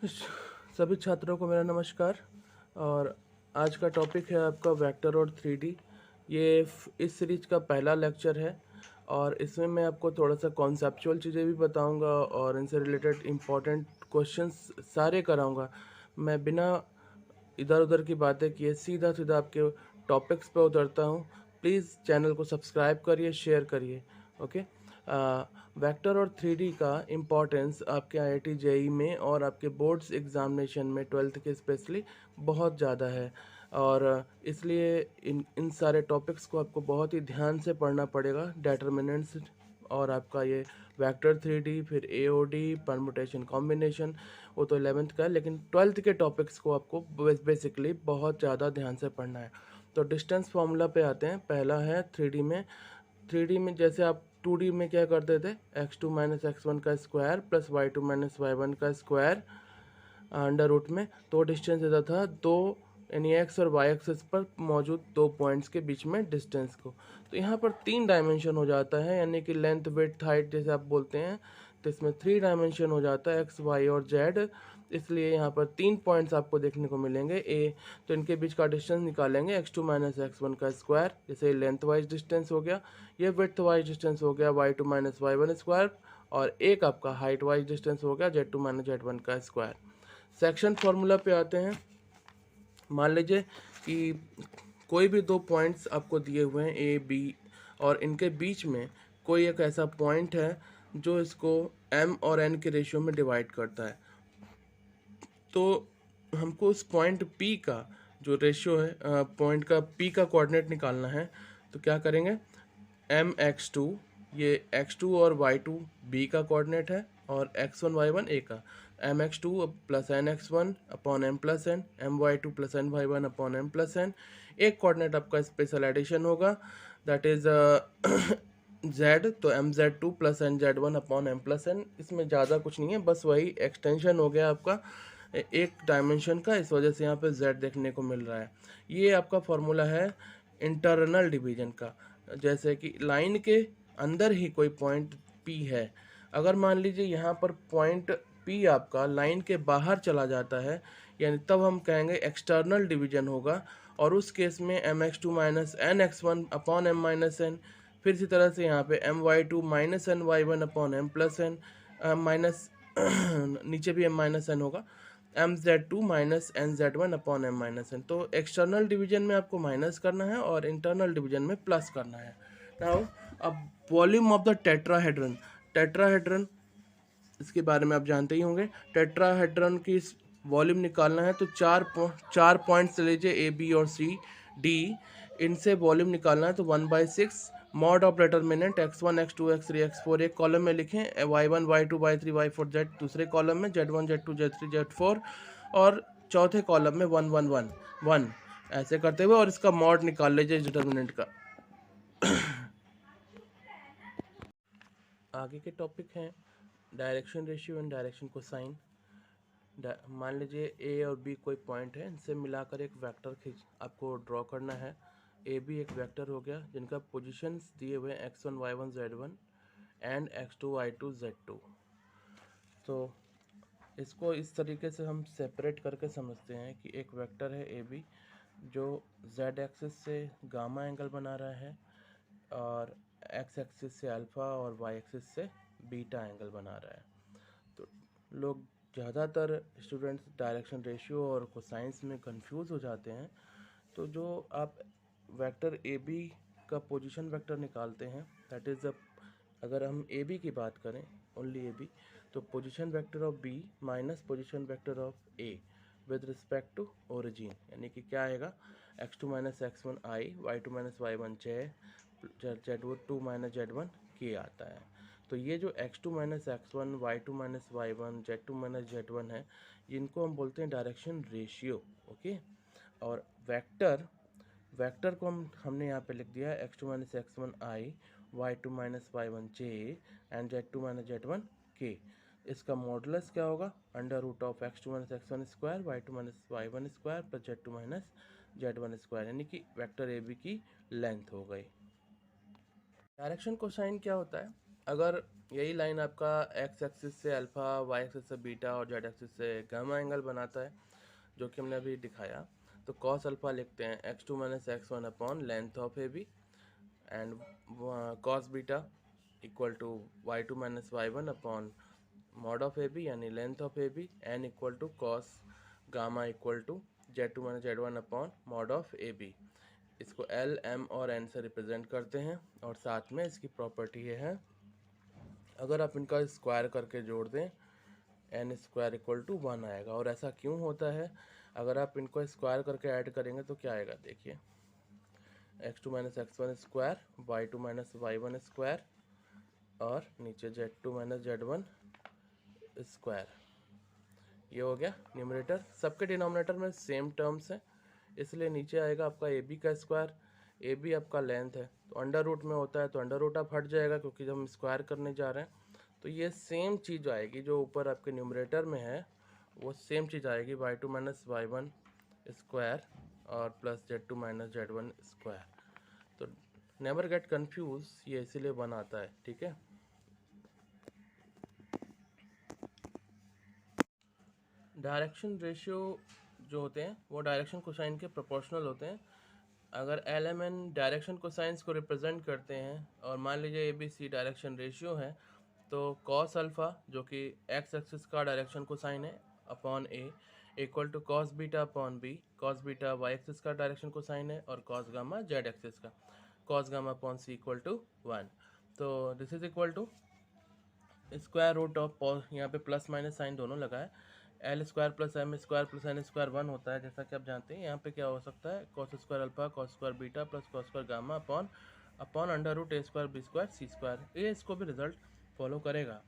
सभी छात्रों को मेरा नमस्कार। और आज का टॉपिक है आपका वेक्टर और 3D। ये इस सीरीज का पहला लेक्चर है और इसमें मैं आपको थोड़ा सा कॉन्सेप्चुअल चीज़ें भी बताऊंगा और इनसे रिलेटेड इम्पोर्टेंट क्वेश्चंस सारे कराऊंगा। मैं बिना इधर उधर की बातें किए सीधा सीधा आपके टॉपिक्स पे उतरता हूँ। प्लीज़ चैनल को सब्सक्राइब करिए, शेयर करिए। ओके। वेक्टर और 3D का इम्पोर्टेंस आपके IIT जेई में और आपके बोर्ड्स एग्जामिनेशन में 12th के स्पेशली बहुत ज़्यादा है। और इसलिए इन सारे टॉपिक्स को आपको बहुत ही ध्यान से पढ़ना पड़ेगा। डेटर्मिनेंट्स और आपका ये वेक्टर 3D, फिर AOD, परमुटेशन कॉम्बिनेशन, वो तो 11th का है, लेकिन 12th के टॉपिक्स को आपको बेसिकली बहुत ज़्यादा ध्यान से पढ़ना है। तो डिस्टेंस फार्मूला पे आते हैं। पहला है 3D में जैसे आप 2D में क्या करते थे, x2 माइनस x1 का square plus y2 minus y1 का स्क्वायर अंडर रूट में। तो डिस्टेंस देता था दो, यानी x और y एक्सिस पर मौजूद दो पॉइंट्स के बीच में डिस्टेंस को। तो यहाँ पर 3 डायमेंशन हो जाता है, यानी कि लेंथ, विड्थ, हाइट जैसे आप बोलते हैं। तो इसमें 3 डायमेंशन हो जाता है, x, y और z। इसलिए यहाँ पर 3 पॉइंट्स आपको देखने को मिलेंगे ए। तो इनके बीच का डिस्टेंस निकालेंगे x2 माइनस x1 का स्क्वायर, जैसे लेंथ वाइज डिस्टेंस हो गया। ये विड्थ वाइज डिस्टेंस हो गया y2 माइनस y1 स्क्वायर। और एक आपका हाइट वाइज डिस्टेंस हो गया z2 माइनस z1 का स्क्वायर। सेक्शन फॉर्मूला पे आते हैं। मान लीजिए कि कोई भी दो पॉइंट्स आपको दिए हुए हैं ए बी, और इनके बीच में कोई एक ऐसा पॉइंट है जो इसको m और n के रेशियो में डिवाइड करता है। तो हमको उस पॉइंट P का जो रेशियो है, पॉइंट का P का कोऑर्डिनेट निकालना है। तो क्या करेंगे, mx2, ये x2 और y2 B का कोऑर्डिनेट है और x1 y1 A का। mx2 plus nx1 upon m plus n, my2 plus ny1 upon m plus n। एक कोऑर्डिनेट आपका स्पेशल एडिशन होगा, दैट इज z। तो mz2 plus nz1 upon m plus n। इसमें ज़्यादा कुछ नहीं है, बस वही एक्सटेंशन हो गया आपका एक डायमेंशन का, इस वजह से यहाँ पे z देखने को मिल रहा है। ये आपका फॉर्मूला है इंटरनल डिवीजन का। जैसे कि लाइन के अंदर ही कोई पॉइंट P है, अगर मान लीजिए यहाँ पर पॉइंट P आपका लाइन के बाहर चला जाता है, यानी तब हम कहेंगे एक्सटर्नल डिवीजन होगा। और उस केस में mx2 minus n x1 upon m minus n. फिर इसी तरह से यहाँ पे my2 minus n y1 upon m plus n minus नीचे भी m माइनस एन होगा, mz2 minus nz1 upon m minus n. तो एक्सटर्नल डिवीजन में आपको माइनस करना है और इंटरनल डिवीजन में प्लस करना है। नाउ अब volume of the tetrahedron. Tetrahedron इसके बारे में आप जानते ही होंगे। टेट्राहेड्रन की वॉल्यूम निकालना है तो चार पॉइंट्स ले लीजिए ए बी और सी डी, इनसे वॉल्यूम निकालना है। तो 1/6 mod of determinant x1 x2 x3 x4 एक कॉलम में लिखें, y1 y2 y3 y4 z दूसरे कॉलम में, z1 z2 z3 z4, और चौथे कॉलम में 1 1 1 1, ऐसे करते हुए, और इसका मॉड निकाल लीजिए डिटर्मिनेंट का। आगे के टॉपिक हैं direction ratio and direction cosine. मान लीजिए ए और बी कोई पॉइंट है, इनसे मिलाकर एक वेक्टर खींच आपको ड्रॉ करना है। ए बी एक वेक्टर हो गया जिनका पोजीशंस दिए हुए हैं x1 y1 z1 and x2 y2 z2। तो इसको इस तरीके से हम सेपरेट करके समझते हैं कि एक वेक्टर है ए बी जो z एक्सिस से गामा एंगल बना रहा है और x एक्सिस से अल्फ़ा और y एक्सिस से बीटा एंगल बना रहा है। तो लोग ज़्यादातर स्टूडेंट्स डायरेक्शन रेशियो और कोसाइंस में कंफ्यूज हो जाते हैं। तो जो आप वेक्टर ए बी का पोजीशन वेक्टर निकालते हैं, दैट इज़ अगर हम ए बी की बात करें, ओनली ए बी, तो position vector of B minus position vector of A with respect to origin, यानी कि क्या आएगा, x2 minus x1 i, y2 minus y1 j, z2 minus z1 k आता है। तो ये जो x2 minus x1, y2 minus y1, z2 minus z1 है, इनको हम बोलते हैं डायरेक्शन रेशियो। ओके। और वेक्टर को हमने यहाँ पे लिख दिया है x2 minus x1 i, y2 minus y1 j and z2 minus z1 k. इसका मॉडुलस क्या होगा, under root of x2 minus x1 square, y2 minus y1 square plus z2 minus z1 square, यानी कि वेक्टर ए बी की length हो गई। Direction cosine क्या होता है, अगर यही लाइन आपका एक्स एक्सिस से अल्फ़ा, वाई एक्सिस से बीटा और जेड एक्सिस से गामा एंगल बनाता है, जो कि हमने अभी दिखाया, तो कॉस अल्फ़ा लिखते हैं x2 minus x1 upon length of A B, and cos beta equal to y2 minus y1 upon mod of A B यानी length of A B, N equal to cos gamma equal to z2 minus z1 upon mod of A B. इसको L, M और N से represent करते हैं, और साथ में इसकी प्रॉपर्टी ये है, अगर आप इनका स्क्वायर करके जोड़ दें एन स्क्वायर इक्वल टू 1 आएगा। और ऐसा क्यों होता है? अगर आप इनको स्क्वायर करके ऐड करेंगे तो क्या आएगा, देखिए x2 minus x1 square, y2 minus y1 square, और नीचे z2 माइनस z1 स्क्वायर। ये हो गया न्यूमरेटर। सबके डिनोमिनेटर में सेम टर्म्स हैं, इसलिए नीचे आएगा आपका ए बी का स्क्वायर। ए बी आपका लेंथ है, तो अंडर रूट में होता है तो अंडर रूट आप हट जाएगा क्योंकि जब हम स्क्वायर करने जा रहे हैं। तो ये सेम चीज़ आएगी जो ऊपर आपके न्यूमरेटर में है, वो सेम चीज़ आएगी y2 माइनस y1 स्क्वायर और plus z2 minus z1 square. तो नेवर गेट कंफ्यूज, ये इसीलिए बनाता है, ठीक है। डायरेक्शन रेशियो जो होते हैं वो डायरेक्शन कोसाइन के प्रोपोर्शनल होते हैं। अगर l m n direction cosines को रिप्रेजेंट करते हैं और मान लीजिए a b c direction ratio है, तो कॉस अल्फ़ा जो कि एक्स एक्सिस का डायरेक्शन कोसाइन है upon a equal to cos beta upon b. Cos beta y axis का डायरेक्शन कोसाइन है और कॉस गामा जेड एक्सिस का। Cos gamma upon c equal to 1। तो this is equal to square root of, यहाँ पे plus minus sign दोनों लगा है, l square plus m square plus n square 1 होता है, जैसा कि आप जानते हैं। यहाँ पे क्या हो सकता है, cos square alpha cos square beta plus cos square gamma upon upon under root ए स्क्वायर बी स्क्वायर सी स्क्वायर। ये इसको भी रिजल्ट फॉलो करेगा।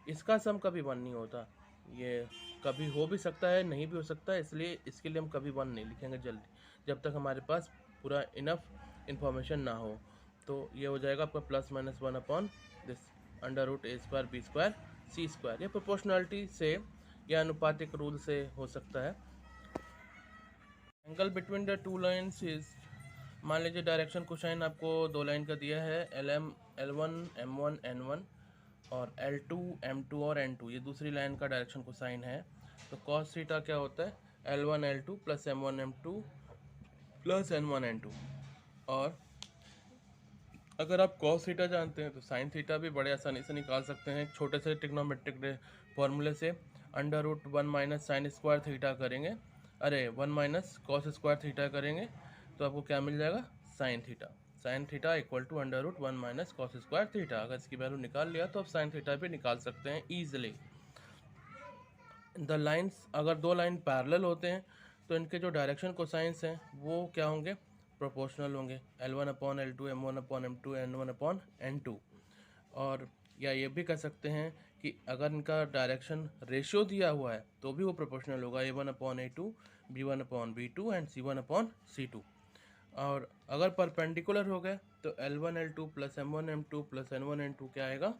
इसका सम कभी 1 नहीं होता, ये कभी हो भी सकता है नहीं भी हो सकता है, इसलिए इसके लिए हम कभी 1 नहीं लिखेंगे जल्दी, जब तक हमारे पास पूरा इनफ इंफॉर्मेशन ना हो। तो ये हो जाएगा आपका plus minus 1 upon this under root A square B square C square. ये प्रोपोर्शनलिटी से या अनुपातिक रूल से हो सकता है। Angle between the two lines is, मान लीजिए डायरेक्शन कोसाइन आपको दो लाइन का दिया है, L M L1 M1 N1 और L2 M2 और N2, ये दूसरी लाइन का डायरेक्शन कोसाइन है। तो कॉस थीटा क्या होता है, L1 L2 plus M1 M2 plus N1 N2। और अगर आप कॉस थीटा जानते हैं तो साइन थीटा भी बड़े आसानी से निकाल सकते हैं। एक छोटे से ट्रिग्नोमेट्रिक फॉर्मूले से under root 1 minus sine square theta करेंगे, अरे 1 माइनस कॉस स्क्वायर थीटा करेंगे, तो आपको क्या मिल जाएगा, sine theta. Sine theta equal to under root 1 minus cos square theta. अगर इसकी वैल्यू निकाल लिया तो आप साइन थीटा भी निकाल सकते हैं ईजिली। द लाइन्स, अगर दो लाइन पैरेलल होते हैं तो इनके जो डायरेक्शन कोसाइंस हैं वो क्या होंगे, प्रोपोर्शनल होंगे, L1 upon L2 M1 upon M2 N1 upon N2। और या ये भी कह सकते हैं कि अगर इनका डायरेक्शन रेशियो दिया हुआ है तो भी वो प्रोपोर्शनल होगा, A1 upon A2 B1 upon B2 and C1 upon C2। और अगर परपेंडिकुलर हो गए तो L1 L2 plus M1 M2 plus N1 N2 क्या आएगा,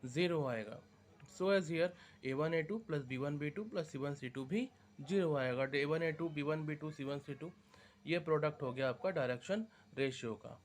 0 आएगा। So as here A1 A2 plus B1 B2 plus C1 C2 भी 0 आएगा। A1 A2 B1 B2 C1 C2, ये प्रोडक्ट हो गया आपका डायरेक्शन रेशियो का।